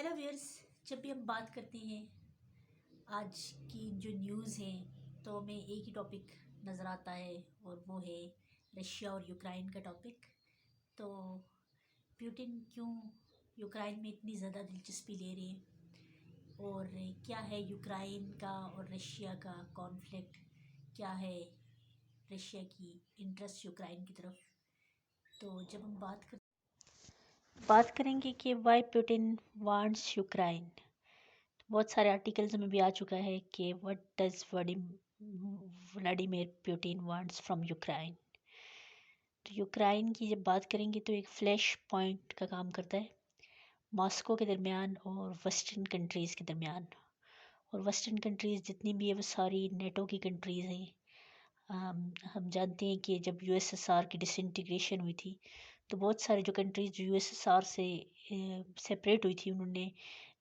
Hello wears, جب بھی ہم بات کرتے ہیں آج کی جو نیوز ہیں تو ہمیں ایک ہی ٹاپک نظر آتا ہے اور وہ ہے رشیا اور یوکرائن کا ٹاپک۔ تو پیوٹن کیوں یوکرائن میں اتنی زیادہ دلچسپی لے رہے ہیں، اور کیا ہے یوکرائن کا اور رشیا کا کانفلکٹ، کیا ہے رشیا کی انٹرسٹ یوکرائن کی طرف۔ تو جب ہم بات کریں گے کہ وائی پیوٹن وانٹس یوکرائن، بہت سارے آرٹیکلز میں بھی آ چکا ہے کہ what does Vladimir Putin wants from Ukraine. تو یوکرائن کی جب بات کریں گے تو ایک فلیش پوائنٹ کا کام کرتا ہے ماسکو کے درمیان اور ویسٹرن کنٹریز کے درمیان، اور ویسٹرن کنٹریز جتنی بھی ہے وہ ساری نیٹو کی کنٹریز ہیں۔ ہم جانتے ہیں کہ جب یو ایس ایس آر کی ڈس انٹیگریشن ہوئی تھی تو بہت سارے جو کنٹریز جو یو ایس ایس آر سے سپریٹ ہوئی تھی انہوں نے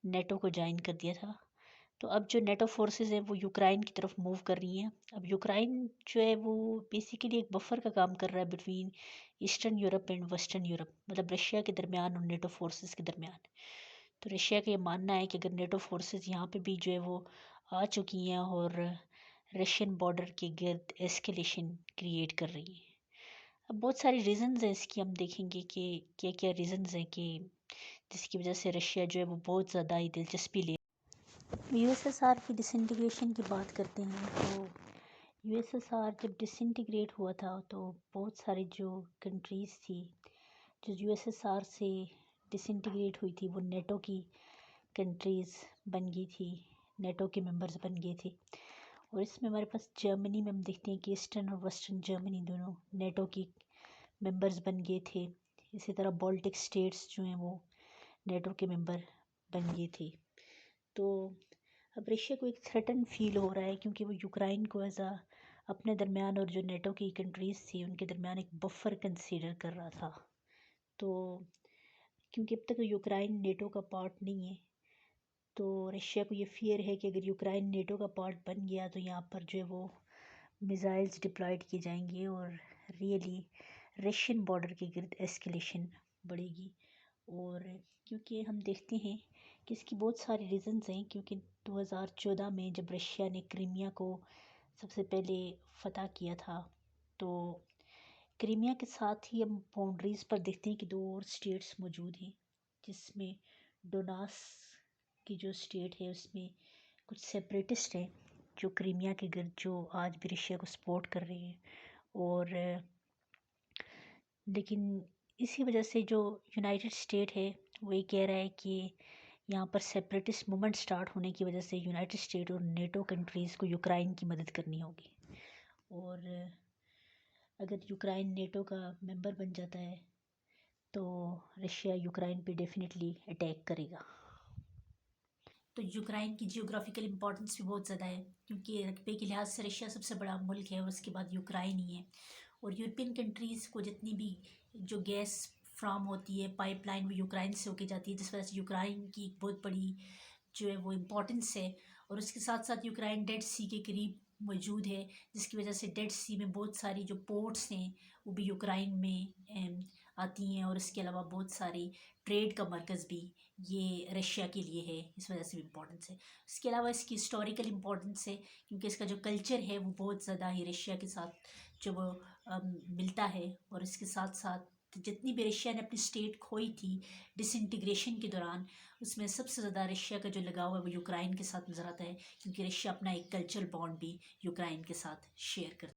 نیٹو کو جوائن کر دیا تھا۔ تو اب جو نیٹو فورسز ہیں وہ یوکرائن کی طرف موو کر رہی ہیں۔ اب یوکرائن جو ہے وہ بیسیکلی ایک بفر کا کام کر رہا ہے between eastern Europe and western Europe, مطلب رشیا کے درمیان اور نیٹو فورسز کے درمیان۔ تو رشیا کا یہ ماننا ہے کہ اگر نیٹو فورسز یہاں پہ بھی جو ہے وہ آ چکی ہیں اور رشین بارڈر کے گرد ایسکیلیشن کریٹ کر رہی ہیں۔ اب بہت ساری ریزنز ہیں اس کی، ہم دیکھیں گے کہ کیا کیا ریزنز ہیں کہ جس کی وجہ سے رشیا جو ہے وہ بہت زیادہ ہی دلچسپی لے۔ یو ایس ایس آر کی ڈس انٹیگریشن کی بات کرتے ہیں تو یو ایس ایس آر جب ڈس انٹیگریٹ ہوا تھا تو بہت ساری جو کنٹریز تھی جو یو ایس ایس آر سے ڈس انٹیگریٹ ہوئی تھی وہ نیٹو کی کنٹریز بن گئی تھی، نیٹو کے ممبرز بن گئے تھے۔ اور اس میں ہمارے پاس جرمنی میں ہم دیکھتے ہیں کہ ایسٹرن اور ویسٹرن جرمنی دونوں نیٹو کی ممبرز بن گئے تھے۔ اسی طرح بالٹک اسٹیٹس جو ہیں وہ نیٹو کے ممبر بن گئے تھے۔ تو اب رشیا کو ایک تھریٹن فیل ہو رہا ہے کیونکہ وہ یوکرائن کو اپنے درمیان اور جو نیٹو کی کنٹریز تھی ان کے درمیان ایک بفر کنسیڈر کر رہا تھا۔ تو کیونکہ اب تک یوکرائن نیٹو کا پارٹ نہیں ہے تو رشیا کو یہ فیئر ہے کہ اگر یوکرائن نیٹو کا پارٹ بن گیا تو یہاں پر جو ہے وہ میزائلز ڈپلائڈ کیے جائیں گے اور ریئلی رشین بارڈر کے گرد ایسکیلیشن بڑھے گی۔ اور کیونکہ ہم دیکھتے ہیں کہ اس کی بہت ساری ریزنز ہیں، کیونکہ 2014 میں جب رشیا نے کرائمیا کو سب سے پہلے فتح کیا تھا تو کرائمیا کے ساتھ ہی ہم باؤنڈریز پر دیکھتے ہیں کہ دو اور اسٹیٹس موجود ہیں، جس میں ڈوناس کی جو اسٹیٹ ہے اس میں کچھ سیپریٹسٹ ہیں جو کرائمیا کے گرد جو آج بھی رشیا کو سپورٹ کر رہے ہیں۔ اور لیکن اسی وجہ سے جو یونائٹڈ اسٹیٹ ہے وہ یہ کہہ رہا ہے کہ یہاں پر سیپریٹسٹ مومنٹ سٹارٹ ہونے کی وجہ سے یونائٹڈ اسٹیٹ اور نیٹو کنٹریز کو یوکرائن کی مدد کرنی ہوگی، اور اگر یوکرائن نیٹو کا ممبر بن جاتا ہے تو رشیا یوکرائن پہ ڈیفینیٹلی اٹیک کرے گا۔ تو یوکرائن کی جیوگرافیکل امپورٹنس بھی بہت زیادہ ہے کیونکہ رقبے کے لحاظ سے رشیا سب سے بڑا ملک ہے اور اس کے بعد یوکرائن ہی ہے۔ اور یورپین کنٹریز کو جتنی بھی جو گیس فراہم ہوتی ہے پائپ لائن وہ یوکرائن سے ہو کے جاتی ہے، جس وجہ سے یوکرائن کی ایک بہت بڑی جو ہے وہ امپورٹنس ہے۔ اور اس کے ساتھ ساتھ یوکرائن ڈیڈ سی کے قریب موجود ہے، جس کی وجہ سے ڈیڈ سی میں بہت ساری جو پورٹس ہیں وہ بھی یوکرائن میں آتی ہیں، اور اس کے علاوہ بہت ساری ٹریڈ کا مرکز بھی یہ رشیا کے لیے ہے، اس وجہ سے بھی امپورٹنس ہے۔ اس کے علاوہ اس کی ہسٹوریکل امپورٹنس ہے کیونکہ اس کا جو کلچر ہے وہ بہت زیادہ ہی رشیا کے ساتھ جو وہ ملتا ہے، اور اس کے ساتھ ساتھ جتنی بھی رشیا نے اپنی اسٹیٹ کھوئی تھی ڈس انٹیگریشن کے دوران اس میں سب سے زیادہ رشیا کا جو لگاؤ ہے وہ یوکرائن کے ساتھ نظر آتا ہے، کیونکہ رشیا اپنا ایک کلچرل بانڈ بھی یوکرائن کے ساتھ شیئر کرتا ہے۔